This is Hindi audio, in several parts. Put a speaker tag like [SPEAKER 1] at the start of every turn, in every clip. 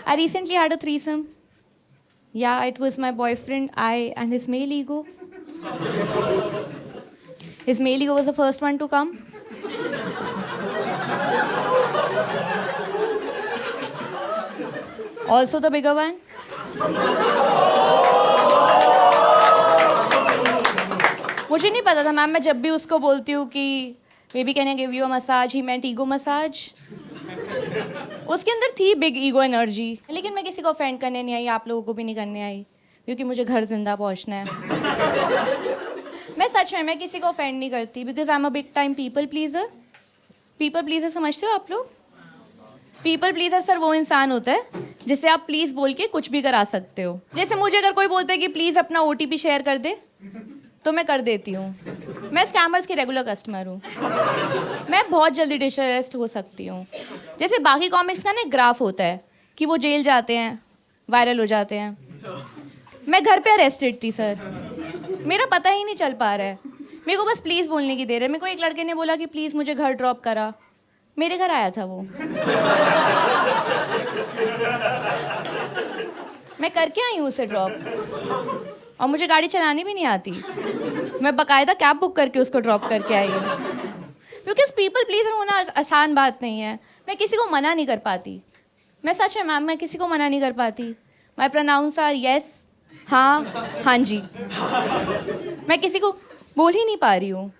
[SPEAKER 1] I recently had a threesome. Yeah, it was my boyfriend, I, and his male ego. His male ego was the first one to come. Also the bigger one. मुझे नहीं पता था मैम, मैं जब भी उसको बोलती हूँ कि baby can I give you a massage, he meant ego massage. उसके अंदर थी बिग ईगो एनर्जी, लेकिन मैं किसी को ऑफेंड करने नहीं आई, आप लोगों को भी नहीं करने आई, क्योंकि मुझे घर जिंदा पहुंचना है। मैं सच में किसी को ऑफेंड नहीं करती, because I am a big time people pleaser. People pleaser समझते हो आप लोग? पीपल प्लीजर सर वो इंसान होता है जिसे आप प्लीज बोल के कुछ भी करा सकते हो। जैसे मुझे अगर कोई बोलता है कि प्लीज अपना OTP शेयर कर दे, तो मैं कर देती हूँ। मैं स्कैमर्स की रेगुलर कस्टमर हूँ। मैं बहुत जल्दी डिसअरेस्ट हो सकती हूँ। जैसे बाकी कॉमिक्स का ना एक ग्राफ होता है कि वो जेल जाते हैं, वायरल हो जाते हैं। मैं घर पे अरेस्टेड थी सर, मेरा पता ही नहीं चल पा रहा है। मेरे को बस प्लीज़ बोलने की देर है। मेरे को एक लड़के ने बोला कि प्लीज़ मुझे घर ड्रॉप करा, मेरे घर आया था वो। मैं करके आई हूँ उसे ड्रॉप, और मुझे गाड़ी चलानी भी नहीं आती। मैं बाकायदा कैब बुक करके उसको ड्रॉप करके आई हूँ। बिकॉज पीपल प्लीजर होना आसान बात नहीं है। मैं किसी को मना नहीं कर पाती। मैं सच में मैम, मैं किसी को मना नहीं कर पाती। माई प्रोनाउंस आर येस, हाँ, हाँ जी। मैं किसी को बोल ही नहीं पा रही हूँ,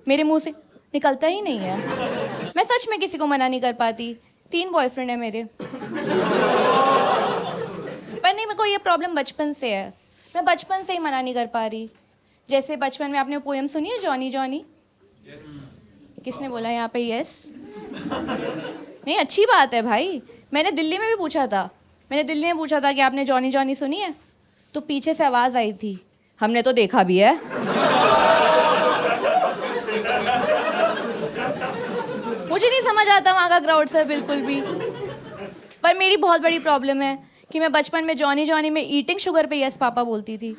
[SPEAKER 1] मेरे मुंह से निकलता ही नहीं है। मैं सच में किसी को मना नहीं कर पाती। 3 बॉयफ्रेंड है मेरे। पर नहीं, मेरे को ये प्रॉब्लम बचपन से है। मैं बचपन से ही मना नहीं कर पा रही। जैसे बचपन में आपने पोएम सुनी है जॉनी जॉनी? किसने बोला यहाँ पे यस? नहीं, अच्छी बात है भाई। मैंने दिल्ली में भी पूछा था। मैंने दिल्ली में पूछा था कि आपने जॉनी जॉनी सुनी है, तो पीछे से आवाज़ आई थी, हमने तो देखा भी है। मुझे नहीं समझ आता वहाँ का क्राउड सर बिल्कुल भी। पर मेरी बहुत बड़ी प्रॉब्लम है कि मैं बचपन में जॉनी जॉनी में ईटिंग शुगर पे यस पापा बोलती थी।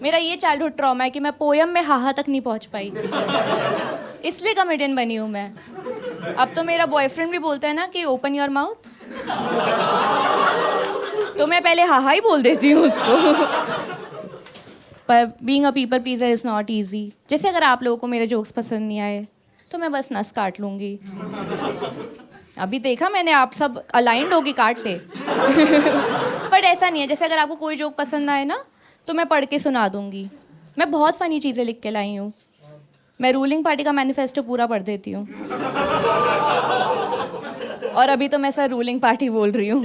[SPEAKER 1] मेरा ये चाइल्डहुड ट्रॉमा है कि मैं पोयम में हाहा तक नहीं पहुंच पाई, इसलिए कॉमेडियन बनी हूँ मैं। अब तो मेरा बॉयफ्रेंड भी बोलता है ना कि ओपन योर माउथ, तो मैं पहले हाहा ही बोल देती हूँ उसको। पर being a people pleaser is not easy. जैसे अगर आप लोगों को मेरे जोक्स पसंद नहीं आए तो मैं बस नस काट लूँगी। अभी देखा मैंने, आप सब अलाइंड होगी काट ले। बट ऐसा नहीं है। जैसे अगर आपको कोई जोक पसंद आए ना, तो मैं पढ़ के सुना दूंगी। मैं बहुत फ़नी चीज़ें लिख के लाई हूँ। मैं रूलिंग पार्टी का मैनिफेस्टो पूरा पढ़ देती हूँ। और अभी तो मैं सर रूलिंग पार्टी बोल रही हूँ,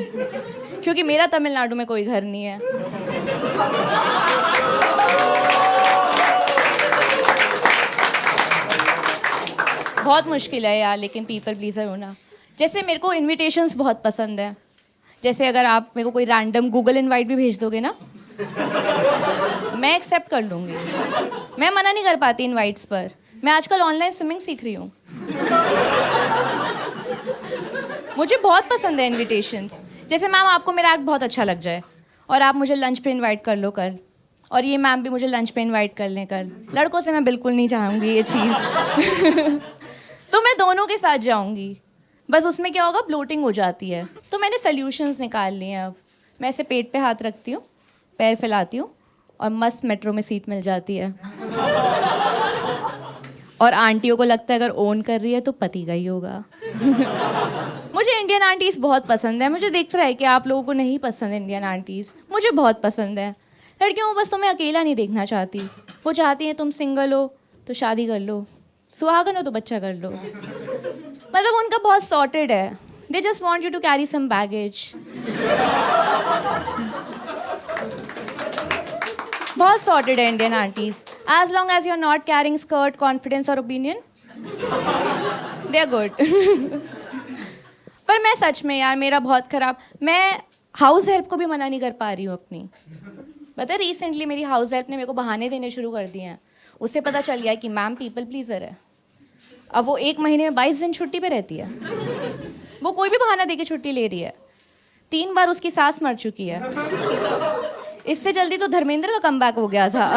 [SPEAKER 1] क्योंकि मेरा तमिलनाडु में कोई घर नहीं है। बहुत मुश्किल है यार लेकिन पीपल प्लीजर होना। जैसे मेरे को इनविटेशंस बहुत पसंद है। जैसे अगर आप मेरे को कोई रैंडम गूगल इनवाइट भी भेज दोगे ना, मैं एक्सेप्ट कर लूँगी। मैं मना नहीं कर पाती इनवाइट्स पर। मैं आजकल ऑनलाइन स्विमिंग सीख रही हूँ। मुझे बहुत पसंद है इनविटेशंस। जैसे मैम, आपको मेरा एक्ट बहुत अच्छा लग जाए और आप मुझे लंच पे इनवाइट कर लो कल, और ये मैम भी मुझे लंच पे इनवाइट कर लें कल। लड़कों से मैं बिल्कुल नहीं चाहूँगी ये चीज़। तो मैं दोनों के साथ जाऊँगी। बस उसमें क्या होगा, ब्लोटिंग हो जाती है। तो मैंने सॉल्यूशंस निकाल लिए हैं अब। मैं ऐसे पेट पे हाथ रखती हूँ, पैर फैलाती हूँ, और मस्त मेट्रो में सीट मिल जाती है। और आंटियों को लगता है अगर ओन कर रही है तो पति का ही होगा। मुझे इंडियन आंटीज़ बहुत पसंद है। मुझे दिख रहा है कि आप लोगों को नहीं पसंद इंडियन आंटीज़। मुझे बहुत पसंद है। लड़कियों बस तुम्हें अकेला नहीं देखना चाहती। वो चाहती हैं तुम सिंगल हो तो शादी कर लो, सुहागन हो तो बच्चा कर लो। मतलब उनका बहुत सॉर्टेड है। They just want you to carry some baggage. बहुत सॉर्टेड है Indian aunties. As long as you are not carrying skirt, confidence और ओपिनियन, दे आर गुड। पर मैं सच में यार, मेरा बहुत खराब। मैं हाउस हेल्प को भी मना नहीं कर पा रही हूँ अपनी। पता है रिसेंटली मेरी हाउस हेल्प ने मेरे को बहाने देने शुरू कर दिए हैं। उससे पता चल गया कि मैम पीपल प्लीजर है। अब वो 1 महीने में 22 दिन छुट्टी पे रहती है। वो कोई भी बहाना देके छुट्टी ले रही है। 3 बार उसकी सास मर चुकी है। इससे जल्दी तो धर्मेंद्र का कमबैक हो गया था।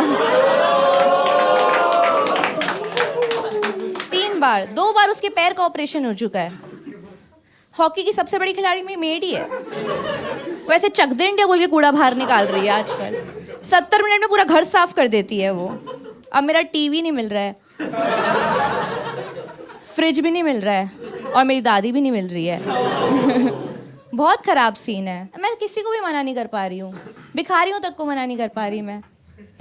[SPEAKER 1] 3 बार, 2 बार उसके पैर का ऑपरेशन हो चुका है। हॉकी की सबसे बड़ी खिलाड़ी मेरी मेड ही है। वैसे चक दे इंडिया बोल के कूड़ा बाहर निकाल रही है आजकल। 70 मिनट में पूरा घर साफ कर देती है वो। अब मेरा टीवी नहीं मिल रहा है, फ्रिज भी नहीं मिल रहा है, और मेरी दादी भी नहीं मिल रही है। बहुत ख़राब सीन है। मैं किसी को भी मना नहीं कर पा रही हूँ, भिखारियों तक को मना नहीं कर पा रही मैं।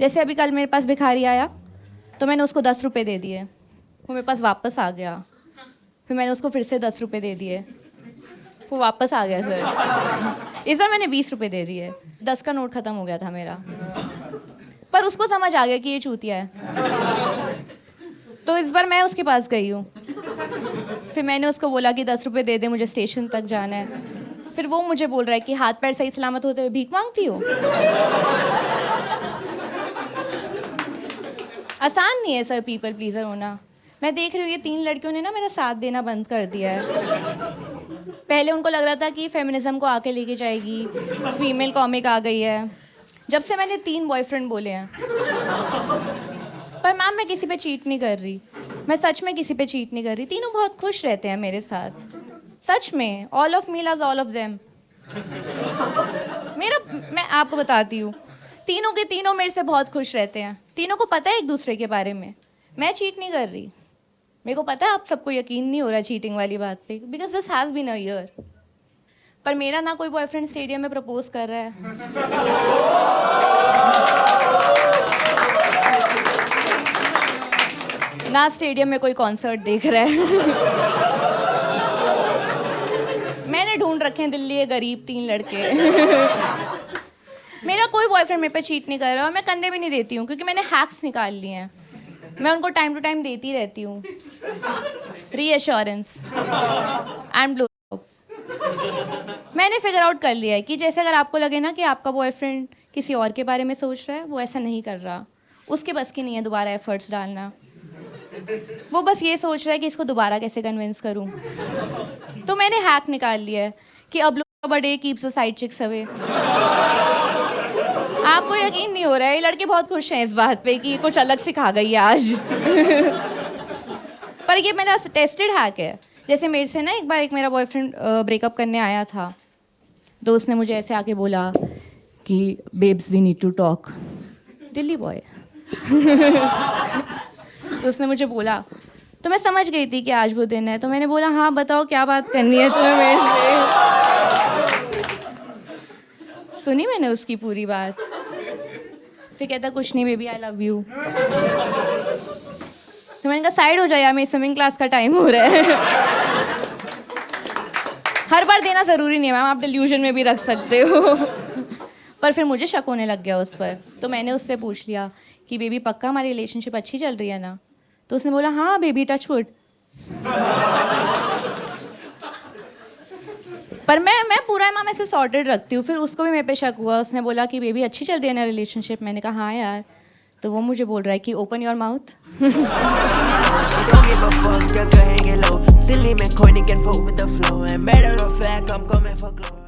[SPEAKER 1] जैसे अभी कल मेरे पास भिखारी आया तो मैंने उसको 10 रुपये दे दिए, वो मेरे पास वापस आ गया। फिर मैंने उसको फिर से 10 रुपये दे दिए, वो वापस आ गया सर। इस बार मैंने 20 रुपये दे दिए। 10 का नोट ख़त्म हो गया था मेरा, पर उसको समझ आ गया कि ये चूतिया है। तो इस बार मैं उसके पास गई हूँ, फिर मैंने उसको बोला कि 10 रुपये दे दे, मुझे स्टेशन तक जाना है। फिर वो मुझे बोल रहा है कि हाथ पैर सही सलामत होते हुए भीख मांगती हो। आसान नहीं है सर पीपल प्लीज़र होना। मैं देख रही हूँ ये 3 लड़कियों ने ना मेरा साथ देना बंद कर दिया है। पहले उनको लग रहा था कि फेमिनिज्म को आके लेके जाएगी, फीमेल कॉमिक आ गई है। जब से मैंने 3 बॉयफ्रेंड बोले हैं। पर मैम मैं किसी पे चीट नहीं कर रही, मैं सच में किसी पे चीट नहीं कर रही। तीनों बहुत खुश रहते हैं मेरे साथ, सच में। All of me loves all of them. मैं आपको बताती हूँ, तीनों के तीनों मेरे से बहुत खुश रहते हैं। तीनों को पता है एक दूसरे के बारे में। मैं चीट नहीं कर रही। मेरे को पता है आप सबको यकीन नहीं हो रहा चीटिंग वाली बात पे, because this has been a year. पर मेरा ना कोई बॉयफ्रेंड स्टेडियम में प्रपोज कर रहा है, ना स्टेडियम में कोई कॉन्सर्ट देख रहा है। मैंने ढूंढ रखे हैं दिल्ली के गरीब 3 लड़के। मेरा कोई बॉयफ्रेंड मेरे पे चीट नहीं कर रहा, और मैं करने भी नहीं देती हूँ, क्योंकि मैंने हैक्स निकाल लिए हैं। मैं उनको टाइम टू टाइम देती रहती हूँ रीअश्योरेंस एंड ब्लो। मैंने फिगर आउट कर लिया है कि जैसे अगर आपको लगे ना कि आपका बॉयफ्रेंड किसी और के बारे में सोच रहा है, वो ऐसा नहीं कर रहा। उसके बस की नहीं है दोबारा एफर्ट्स डालना। वो बस ये सोच रहा है कि इसको दोबारा कैसे कन्विंस करूं। तो मैंने हैक निकाल लिया है कि अब लोग बड़े keeps the side chicks away. आपको यकीन नहीं हो रहा है, ये लड़के बहुत खुश हैं इस बात पे कि कुछ अलग सिखा गई है आज। पर ये मेरा टेस्टेड हैक है। जैसे मेरे से ना एक बार एक मेरा बॉयफ्रेंड ब्रेकअप करने आया था, तो उसने मुझे ऐसे आके बोला कि babes we need to talk. Delhi boy. तो उसने मुझे बोला, तो मैं समझ गई थी कि आज वो दिन है। तो मैंने बोला हाँ बताओ क्या बात करनी है तुम्हें मेरे से। सुनी मैंने उसकी पूरी बात। फिर कहता कुछ नहीं बेबी आई लव यू। तो मैंने कहा साइड हो जाए यार, मेरी स्विमिंग क्लास का टाइम हो रहा है। हर बार देना ज़रूरी नहीं है मैम, आप डिल्यूजन में भी रख सकते हो। पर फिर मुझे शक होने लग गया उस पर। तो मैंने उससे पूछ लिया कि बेबी पक्का हमारी रिलेशनशिप अच्छी चल रही है ना। तो उसने बोला हाँ बेबी टच वुड। पर मैं पूरा मैम ऐसे सॉर्टेड रखती हूँ। फिर उसको भी मेरे पे शक हुआ। उसने बोला कि बेबी अच्छी चल रही है ना रिलेशनशिप। मैंने कहा हाँ यार। तो वो मुझे बोल रहा है कि ओपन योर माउथ। दिल्ली में कोई नहीं can fuck with the flow and matter of fact I am coming for glow.